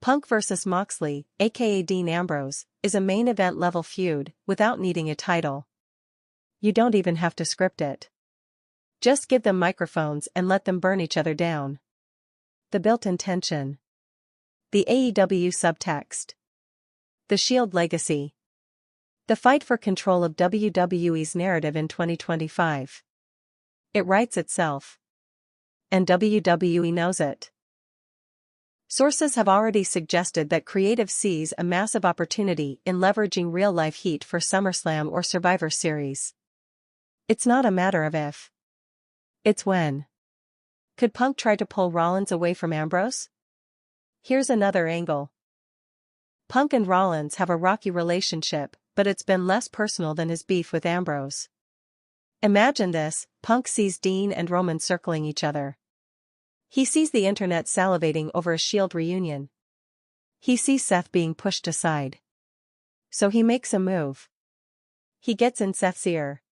Speaker 1: Punk vs. Moxley, aka Dean Ambrose, is a main event level feud, without needing a title. You don't even have to script it. Just give them microphones and let them burn each other down. The built-in tension. The AEW subtext. The Shield legacy. The fight for control of WWE's narrative in 2025. It writes itself. And WWE knows it. Sources have already suggested that creative sees a massive opportunity in leveraging real-life heat for SummerSlam or Survivor Series. It's not a matter of if. It's when. Could Punk try to pull Rollins away from Ambrose? Here's another angle. Punk and Rollins have a rocky relationship, but it's been less personal than his beef with Ambrose. Imagine this, Punk sees Dean and Roman circling each other. He sees the internet salivating over a Shield reunion. He sees Seth being pushed aside. So he makes a move. He gets in Seth's ear.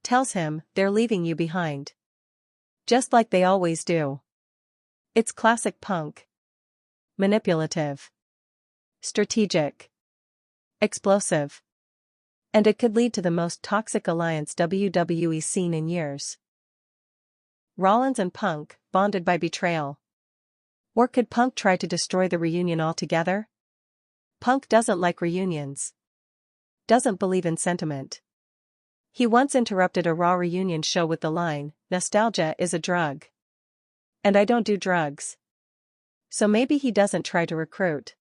Speaker 1: Tells him, they're leaving you behind. Just like they always do. It's classic Punk. Manipulative. Strategic. Explosive. And it could lead to the most toxic alliance WWE's seen in years. Rollins and Punk, bonded by betrayal. Or could Punk try to destroy the reunion altogether? Punk doesn't like reunions. Doesn't believe in sentiment. He once interrupted a Raw reunion show with the line, "Nostalgia is a drug. And I don't do drugs." So maybe he doesn't try to recruit.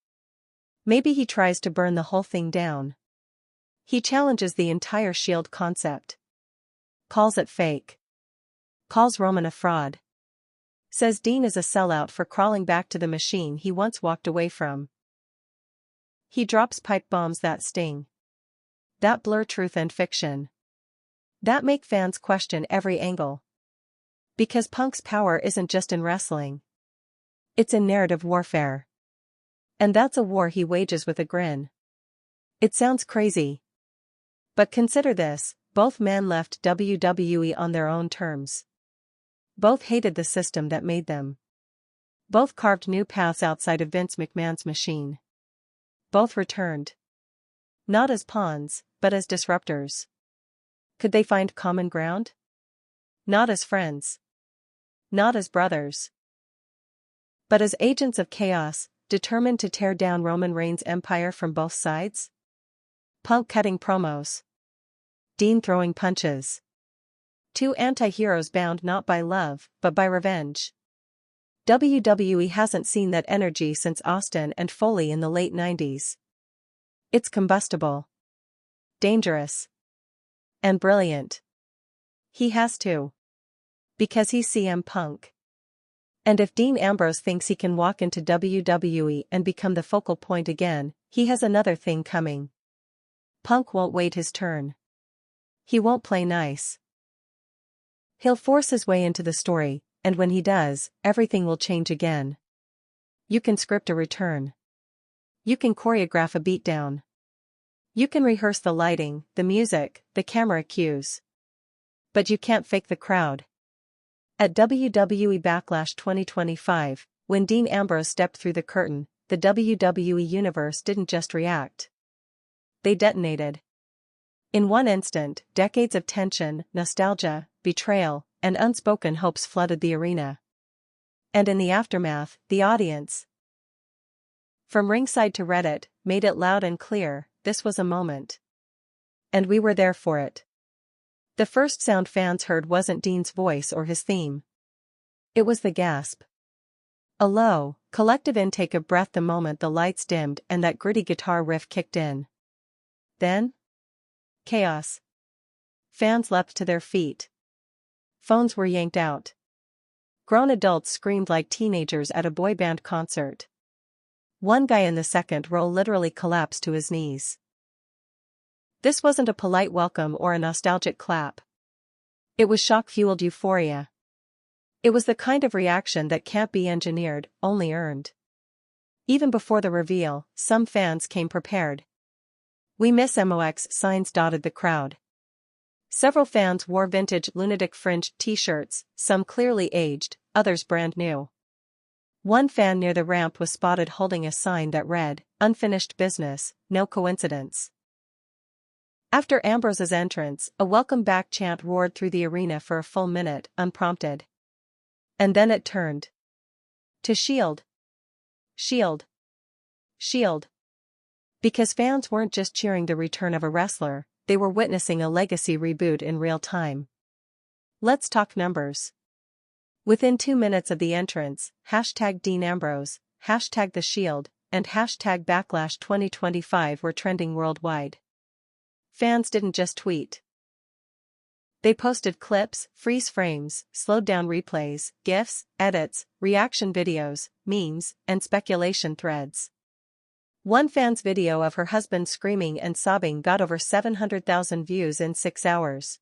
Speaker 1: Maybe he tries to burn the whole thing down. He challenges the entire Shield concept. Calls it fake. Calls Roman a fraud. Says Dean is a sellout for crawling back to the machine he once walked away from. He drops pipe bombs that sting. That blur truth and fiction. That make fans question every angle. Because Punk's power isn't just in wrestling. It's in narrative warfare. And that's a war he wages with a grin. It sounds crazy. But consider this, both men left WWE on their own terms. Both hated the system that made them. Both carved new paths outside of Vince McMahon's machine. Both returned. Not as pawns, but as disruptors. Could they find common ground? Not as friends. Not as brothers. But as agents of chaos, determined to tear down Roman Reigns' empire from both sides? Punk cutting promos. Dean throwing punches. Two anti-heroes bound not by love, but by revenge. WWE hasn't seen that energy since Austin and Foley in the late 90s. It's combustible. Dangerous. And brilliant. He has to. Because he's CM Punk. And if Dean Ambrose thinks he can walk into WWE and become the focal point again, he has another thing coming. Punk won't wait his turn. He won't play nice. He'll force his way into the story, and when he does, everything will change again. You can script a return. You can choreograph a beatdown. You can rehearse the lighting, the music, the camera cues. But you can't fake the crowd. At WWE Backlash 2025, when Dean Ambrose stepped through the curtain, the WWE Universe didn't just react. They detonated. In one instant, decades of tension, nostalgia, betrayal, and unspoken hopes flooded the arena. And in the aftermath, the audience, from ringside to Reddit, made it loud and clear, this was a moment. And we were there for it. The first sound fans heard wasn't Dean's voice or his theme. It was the gasp. A low, collective intake of breath the moment the lights dimmed and that gritty guitar riff kicked in. Then? Chaos. Fans leapt to their feet. Phones were yanked out. Grown adults screamed like teenagers at a boy band concert. One guy in the second row literally collapsed to his knees. This wasn't a polite welcome or a nostalgic clap. It was shock-fueled euphoria. It was the kind of reaction that can't be engineered, only earned. Even before the reveal, some fans came prepared. "We miss MOX" signs dotted the crowd. Several fans wore vintage lunatic fringe t-shirts, some clearly aged, others brand new. One fan near the ramp was spotted holding a sign that read, "Unfinished business, no coincidence." After Ambrose's entrance, a welcome back chant roared through the arena for a full minute, unprompted. And then it turned to Shield. Shield. Shield. Because fans weren't just cheering the return of a wrestler, they were witnessing a legacy reboot in real time. Let's talk numbers. Within 2 minutes of the entrance, #Dean Ambrose, #The Shield, and #Backlash 2025 were trending worldwide. Fans didn't just tweet. They posted clips, freeze frames, slowed down replays, GIFs, edits, reaction videos, memes, and speculation threads. One fan's video of her husband screaming and sobbing got over 700,000 views in 6 hours.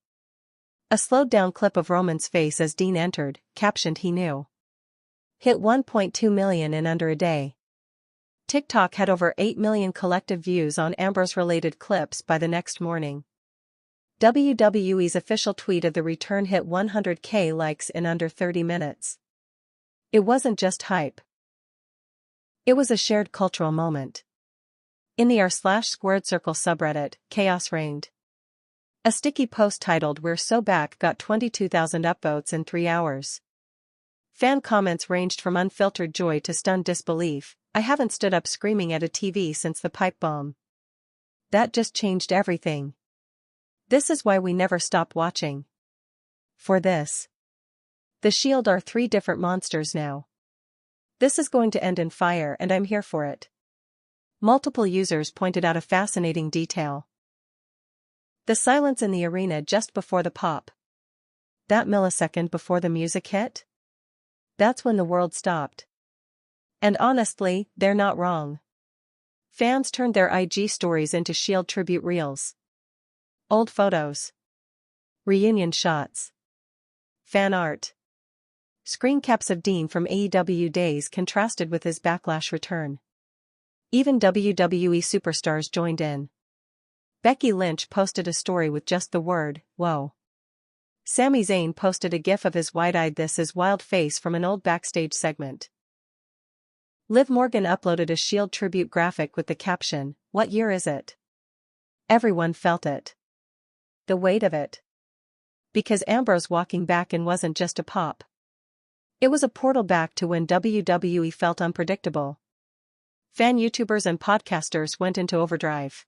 Speaker 1: A slowed-down clip of Roman's face as Dean entered, captioned "He knew," hit 1.2 million in under a day. TikTok had over 8 million collective views on Ambrose-related clips by the next morning. WWE's official tweet of the return hit 100K likes in under 30 minutes. It wasn't just hype. It was a shared cultural moment. In the r/squared circle subreddit, chaos reigned. A sticky post titled "We're So Back" got 22,000 upvotes in 3 hours. Fan comments ranged from unfiltered joy to stunned disbelief. "I haven't stood up screaming at a TV since the pipe bomb. That just changed everything. This is why we never stop watching. For this. The Shield are 3 different monsters now. This is going to end in fire and I'm here for it." Multiple users pointed out a fascinating detail. The silence in the arena just before the pop. That millisecond before the music hit? That's when the world stopped. And honestly, they're not wrong. Fans turned their IG stories into Shield tribute reels. Old photos. Reunion shots. Fan art. Screen caps of Dean from AEW days contrasted with his Backlash return. Even WWE superstars joined in. Becky Lynch posted a story with just the word, "Whoa." Sami Zayn posted a gif of his wide-eyed "This Is Wild" face from an old backstage segment. Liv Morgan uploaded a Shield tribute graphic with the caption, "What year is it?" Everyone felt it. The weight of it. Because Ambrose walking back in wasn't just a pop. It was a portal back to when WWE felt unpredictable. Fan YouTubers and podcasters went into overdrive.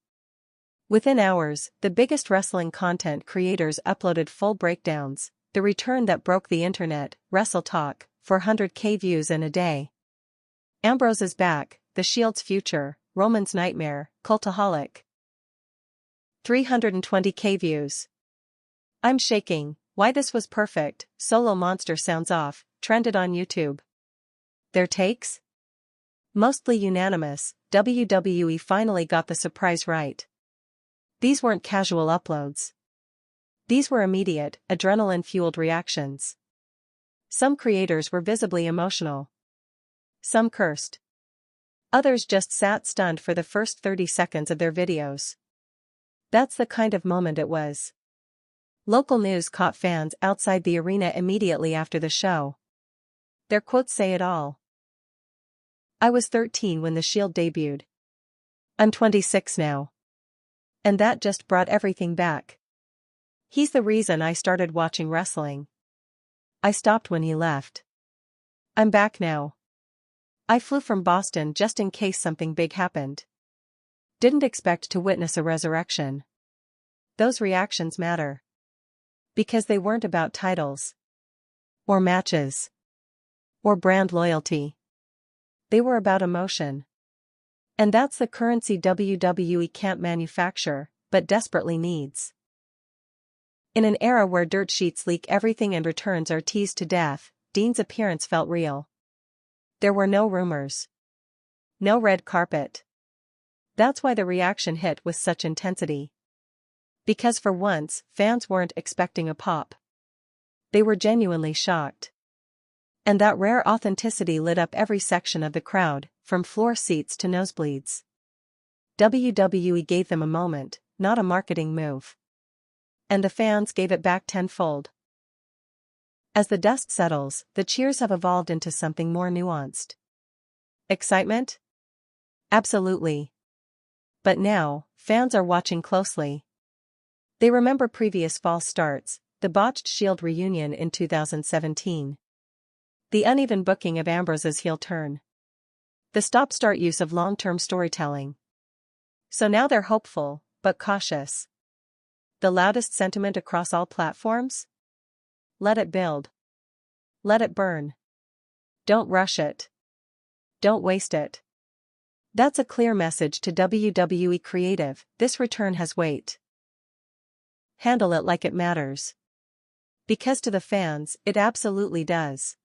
Speaker 1: Within hours, the biggest wrestling content creators uploaded full breakdowns, the return that broke the internet, Wrestle Talk, 400K views in a day. Ambrose is back, the Shield's future, Roman's nightmare, Cultaholic. 320K views. I'm shaking, Why this was perfect, Solo Monster sounds off, trended on YouTube. Their takes? Mostly unanimous, WWE finally got the surprise right. These weren't casual uploads. These were immediate, adrenaline-fueled reactions. Some creators were visibly emotional. Some cursed. Others just sat stunned for the first 30 seconds of their videos. That's the kind of moment it was. Local news caught fans outside the arena immediately after the show. Their quotes say it all. "I was 13 when the Shield debuted. I'm 26 now. And that just brought everything back. He's the reason I started watching wrestling. I stopped when he left. I'm back now. I flew from Boston just in case something big happened. Didn't expect to witness a resurrection." Those reactions matter. Because they weren't about titles. Or matches. Or brand loyalty. They were about emotion. And that's the currency WWE can't manufacture, but desperately needs. In an era where dirt sheets leak everything and returns are teased to death, Dean's appearance felt real. There were no rumors. No red carpet. That's why the reaction hit with such intensity. Because for once, fans weren't expecting a pop. They were genuinely shocked. And that rare authenticity lit up every section of the crowd, from floor seats to nosebleeds. WWE gave them a moment, not a marketing move. And the fans gave it back tenfold. As the dust settles, the cheers have evolved into something more nuanced. Excitement? Absolutely. But now, fans are watching closely. They remember previous false starts, the botched Shield reunion in 2017. The uneven booking of Ambrose's heel turn. The stop-start use of long-term storytelling. So now they're hopeful, but cautious. The loudest sentiment across all platforms? Let it build. Let it burn. Don't rush it. Don't waste it. That's a clear message to WWE Creative, this return has weight. Handle it like it matters. Because to the fans, it absolutely does.